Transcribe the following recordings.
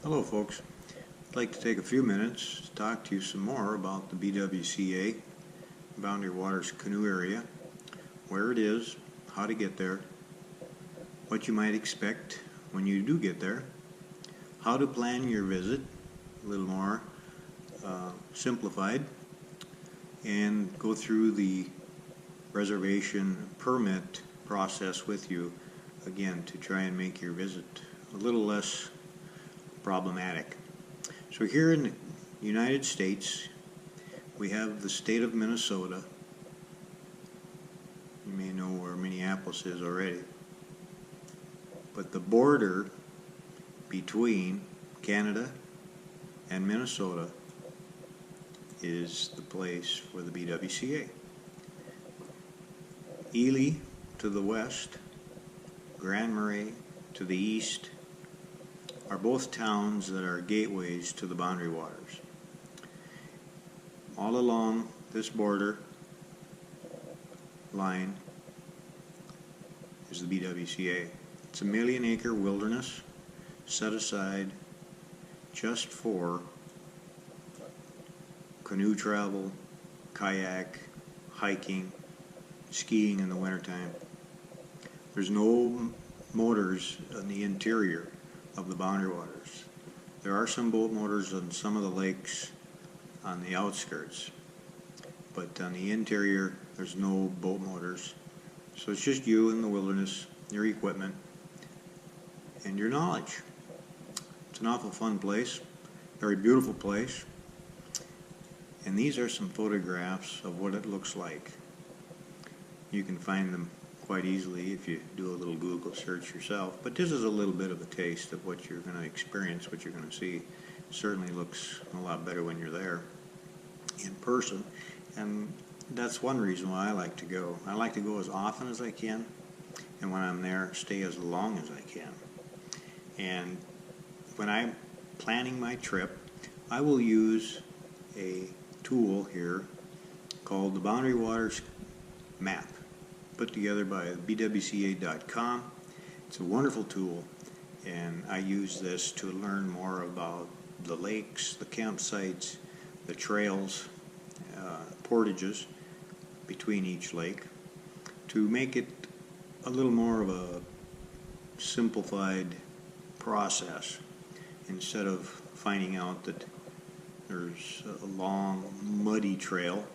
Hello folks, I'd like to take a few minutes to talk to you some more about the BWCA, Boundary Waters Canoe Area, where it is, how to get there, what you might expect when you do get there, how to plan your visit, a little more simplified, and go through the reservation permit process with you again to try and make your visit a little less problematic. So here in the United States, we have the state of Minnesota. You may know where Minneapolis is already. But the border between Canada and Minnesota is the place for the BWCA. Ely to the west, Grand Marais to the east, are both towns that are gateways to the Boundary Waters. All along this border line is the BWCA. It's a 1 million acre wilderness set aside just for canoe travel, kayak, hiking, skiing in the wintertime. There's no motors in the interior of the Boundary Waters. There are some boat motors on some of the lakes on the outskirts, but on the interior there's no boat motors. So it's just you in the wilderness, your equipment, and your knowledge. It's an awful fun place, very beautiful place, and these are some photographs of what it looks like. You can find them quite easily if you do a little Google search yourself, but this is a little bit of a taste of what you're going to experience, what you're going to see. It certainly looks a lot better when you're there in person, and that's one reason why I like to go. I like to go as often as I can, and when I'm there, stay as long as I can. And when I'm planning my trip, I will use a tool here called the Boundary Waters Map, put together by BWCA.com. It's a wonderful tool, and I use this to learn more about the lakes, the campsites, the trails, portages between each lake, to make it a little more of a simplified process, instead of finding out that there's a long muddy trail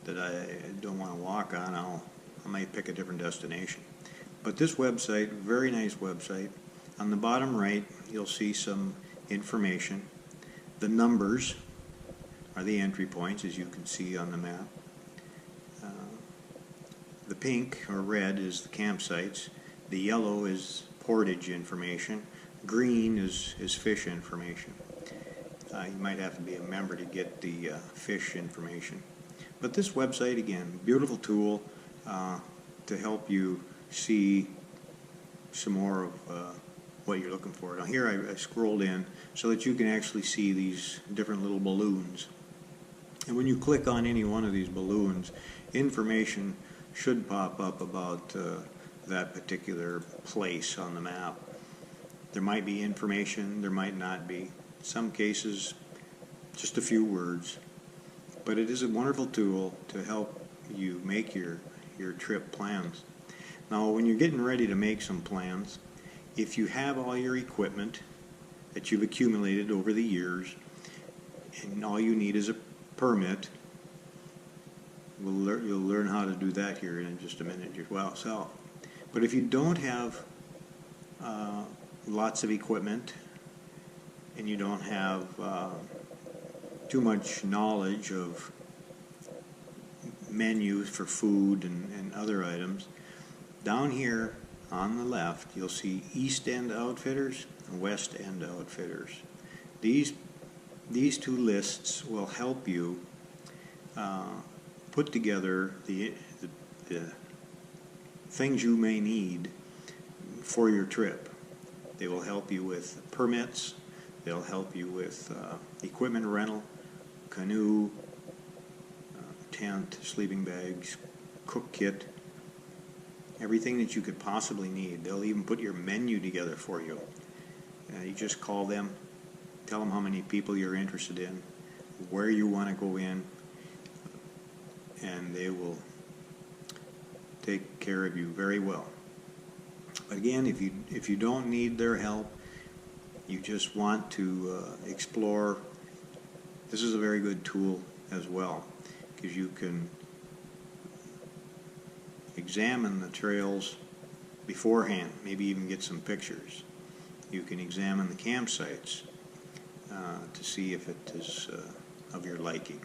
that I don't want to walk on. I might pick a different destination. But this website, very nice website. On the bottom right, you'll see some information. The numbers are the entry points, as you can see on the map. The pink or red is the campsites. The yellow is portage information. Green is fish information. You might have to be a member to get the fish information. But this website, again, beautiful tool to help you see some more of what you're looking for. Now here I scrolled in so that you can actually see these different little balloons. And when you click on any one of these balloons, information should pop up about that particular place on the map. There might be information, there might not be. In some cases, just a few words. But it is a wonderful tool to help you make your trip plans. Now, when you're getting ready to make some plans, if you have all your equipment that you've accumulated over the years, and all you need is a permit, you'll learn how to do that here in just a minute yourself. But if you don't have lots of equipment, and you don't have too much knowledge of menus for food and other items, down here on the left you'll see East End Outfitters and West End Outfitters. These two lists will help you put together the things you may need for your trip. They will help you with permits, they'll help you with equipment rental, canoe, tent, sleeping bags, cook kit, everything that you could possibly need. They'll even put your menu together for you. You just call them Tell them how many people you're interested in, where you want to go in, and they will take care of you very well. But again, if you don't need their help, you just want to explore, this is a very good tool as well, because you can examine the trails beforehand, maybe even get some pictures. You can examine the campsites to see if it is of your liking,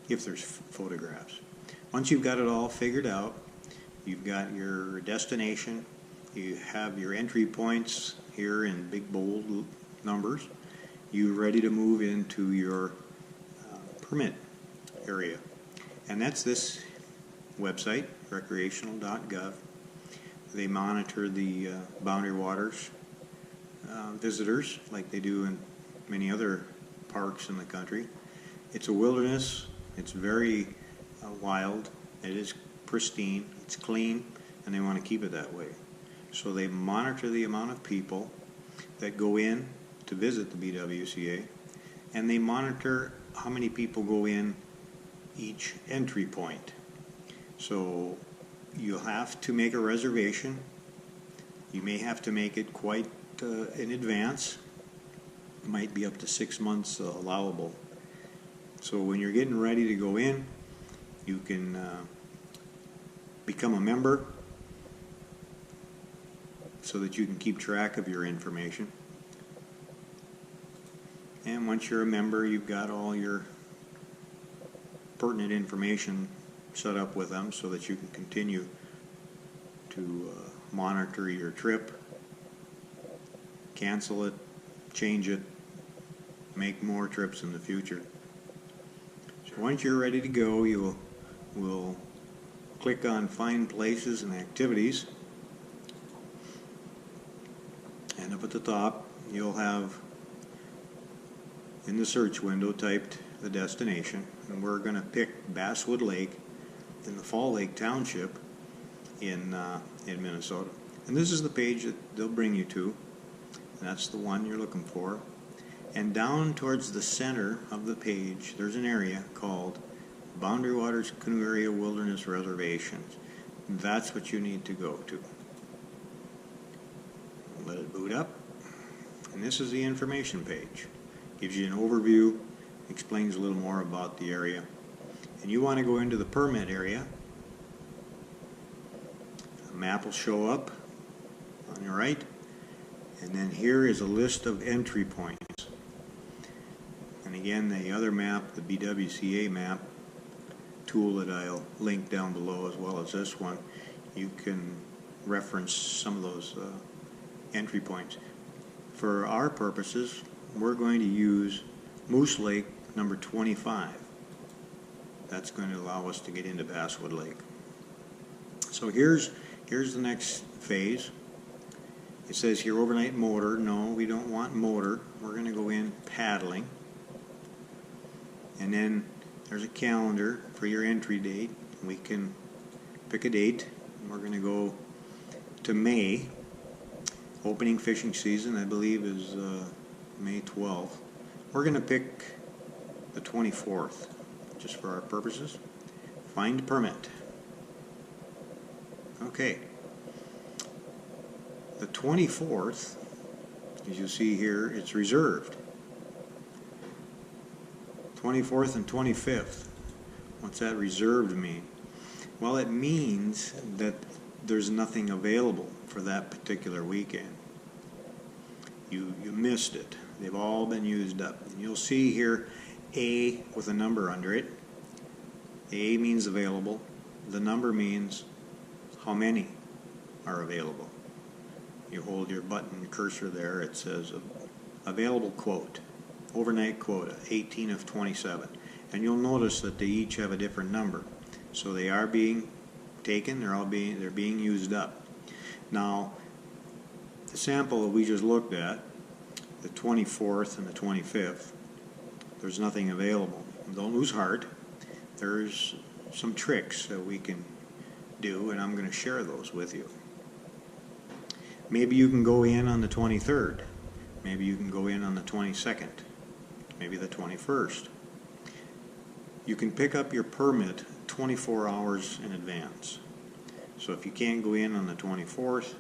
if there's photographs. Once you've got it all figured out, you've got your destination, you have your entry points here in big bold numbers, you're ready to move into your permit area. And that's this website, Recreational.gov. They monitor the boundary waters visitors like they do in many other parks in the country. It's a wilderness, it's very wild, it is pristine, it's clean, and they want to keep it that way. So they monitor the amount of people that go in to visit the BWCA, and they monitor how many people go in each entry point. So you'll have to make a reservation. You may have to make it quite in advance. It might be up to 6 months allowable. So when you're getting ready to go in, you can become a member so that you can keep track of your information. And once you're a member, you've got all your pertinent information set up with them so that you can continue to monitor your trip, cancel it, change it, make more trips in the future. So once you're ready to go, you will click on Find Places and Activities, and up at the top you'll have in the search window typed the destination, and we're going to pick Basswood Lake in the Fall Lake Township in Minnesota. And this is the page that they'll bring you to. That's the one you're looking for. And down towards the center of the page, there's an area called Boundary Waters Canoe Area Wilderness Reservations. And that's what you need to go to. Let it boot up. And this is the information page. Gives you an overview, explains a little more about the area. And you want to go into the permit area. A map will show up on your right. And then here is a list of entry points. And again, the other map, the BWCA map tool that I'll link down below, as well as this one, you can reference some of those entry points. For our purposes, we're going to use Moose Lake number 25. That's going to allow us to get into Basswood Lake. So here's the next phase. It says here overnight motor. No, we don't want motor. We're going to go in paddling. And then there's a calendar for your entry date. We can pick a date. We're going to go to May. Opening fishing season, I believe, is May 12th. We're going to pick the 24th, just for our purposes. Find permit. Okay. The 24th, as you see here, it's reserved. 24th and 25th. What's that reserved mean? Well, it means that there's nothing available for that particular weekend. You missed it. They've all been used up. And you'll see here A with a number under it. The A means available. The number means how many are available. You hold your button cursor there, it says available quote, overnight quota, 18 of 27. And you'll notice that they each have a different number. So they are being taken, they're being used up. Now, the sample that we just looked at, the 24th and the 25th, there's nothing available. Don't lose heart. There's some tricks that we can do, and I'm going to share those with you. Maybe you can go in on the 23rd. Maybe you can go in on the 22nd. maybe the 21st. You can pick up your permit 24 hours in advance. So if you can't go in on the 24th,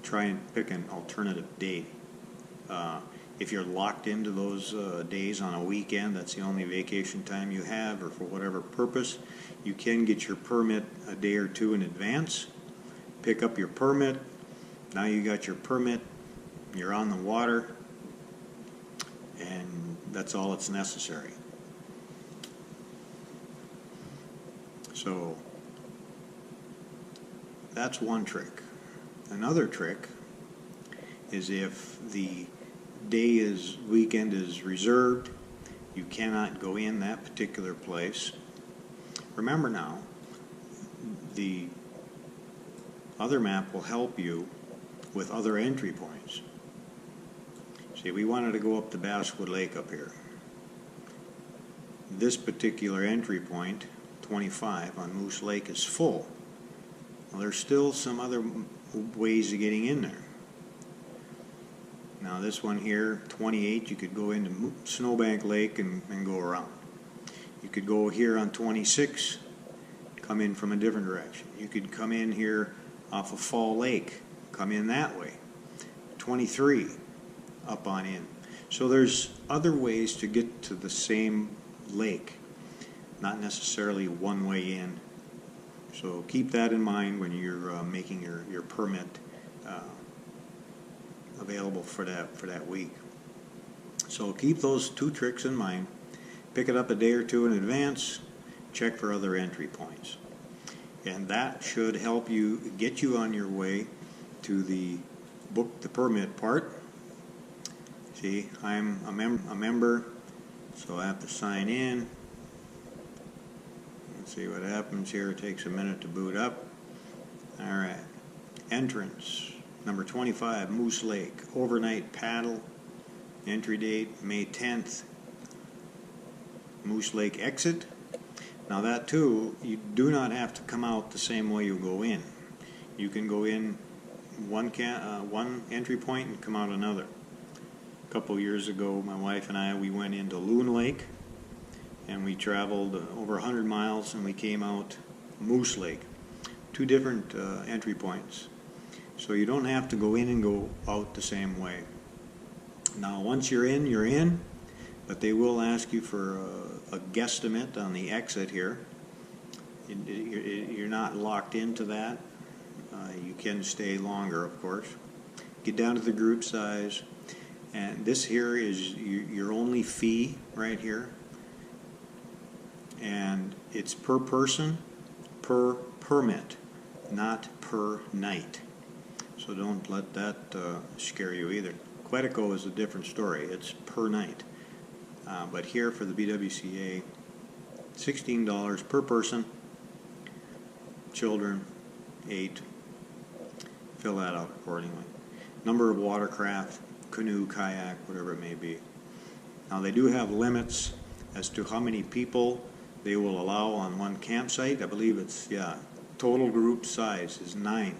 try and pick an alternative date. If you're locked into those days on a weekend, that's the only vacation time you have, or for whatever purpose, you can get your permit a day or two in advance. Pick up your permit. Now you got your permit, you're on the water, and that's all that's necessary. So that's one trick. Another trick is if the weekend is reserved, you cannot go in that particular place. Remember now, the other map will help you with other entry points. See, we wanted to go up to Basswood Lake up here. This particular entry point, 25 on Moose Lake, is full. Well, there's still some other ways of getting in there. Now this one here, 28, you could go into Snowbank Lake and go around. You could go here on 26, come in from a different direction. You could come in here off of Fall Lake, come in that way. 23, up on in. So there's other ways to get to the same lake, not necessarily one way in. So keep that in mind when you're making your permit available for that week. So keep those two tricks in mind. Pick it up a day or two in advance. Check for other entry points, and that should help you get you on your way to the book the permit part. See, I'm a member, so I have to sign in. Let's see what happens here. It takes a minute to boot up. All right, entrance. Number 25, Moose Lake, overnight paddle, entry date May 10th. Moose Lake exit. Now that too, you do not have to come out the same way you go in. You can go in one entry point and come out another. A couple years ago, my wife and I, we went into Loon Lake, and we traveled over 100 miles, and we came out Moose Lake. Two different entry points. So you don't have to go in and go out the same way. Now once you're in, but they will ask you for a guesstimate on the exit here. You're not locked into that. You can stay longer, of course. Get down to the group size, and this here is your only fee right here, and it's per person, per permit, not per night. So don't let that scare you either. Quetico is a different story. It's per night. But here for the BWCA, $16 per person, children, 8. Fill that out accordingly. Number of watercraft, canoe, kayak, whatever it may be. Now they do have limits as to how many people they will allow on one campsite. I believe it's, total group size is 9.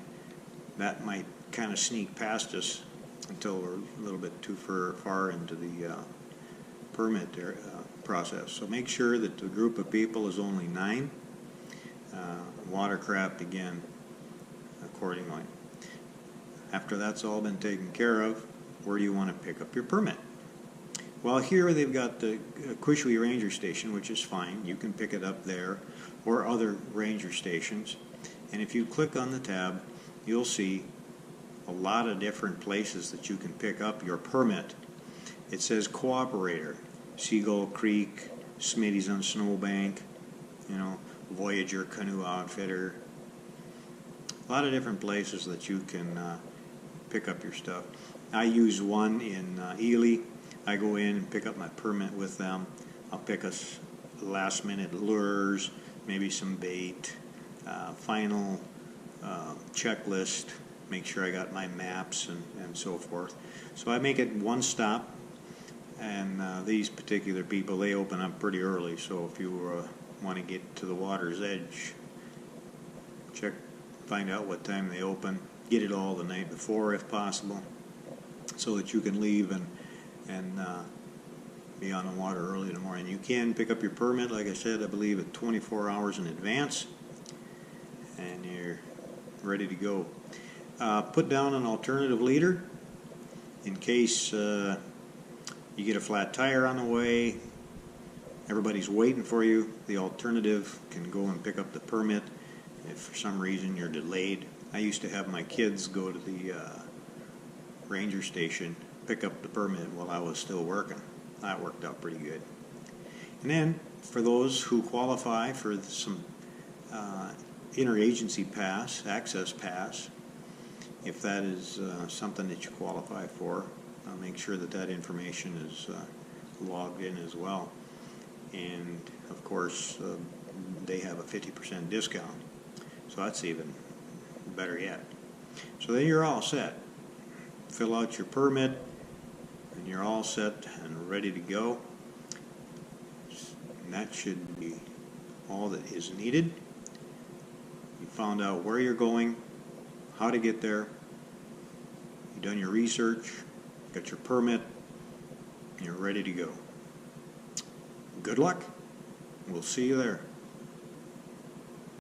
That might kind of sneak past us until we're a little bit too far into the permit process. So make sure that the group of people is only 9. Watercraft again accordingly. After that's all been taken care of, where do you want to pick up your permit? Well, here they've got the Quishwe Ranger Station, which is fine. You can pick it up there or other ranger stations. And if you click on the tab, you'll see a lot of different places that you can pick up your permit. It says Cooperator, Seagull Creek, Smitty's on Snowbank, Voyager Canoe Outfitter. A lot of different places that you can pick up your stuff. I use one in Ely. I go in and pick up my permit with them. I'll pick us last minute lures, maybe some bait, final checklist, make sure I got my maps and so forth. So I make it one stop, and these particular people, they open up pretty early, so if you want to get to the water's edge, find out what time they open, get it all the night before if possible, so that you can leave and be on the water early in the morning. You can pick up your permit, like I said, I believe at 24 hours in advance, and you're ready to go. Put down an alternative leader in case you get a flat tire on the way. Everybody's waiting for you. The alternative can go and pick up the permit if for some reason you're delayed. I used to have my kids go to the ranger station, pick up the permit while I was still working. That worked out pretty good. And then for those who qualify for some Interagency Pass, Access Pass, if that is something that you qualify for, make sure that that information is logged in as well. And of course, they have a 50% discount, so that's even better yet. So then you're all set. Fill out your permit, and you're all set and ready to go. And that should be all that is needed. You found out where you're going, how to get there, you've done your research, got your permit, and you're ready to go. Good luck. We'll see you there.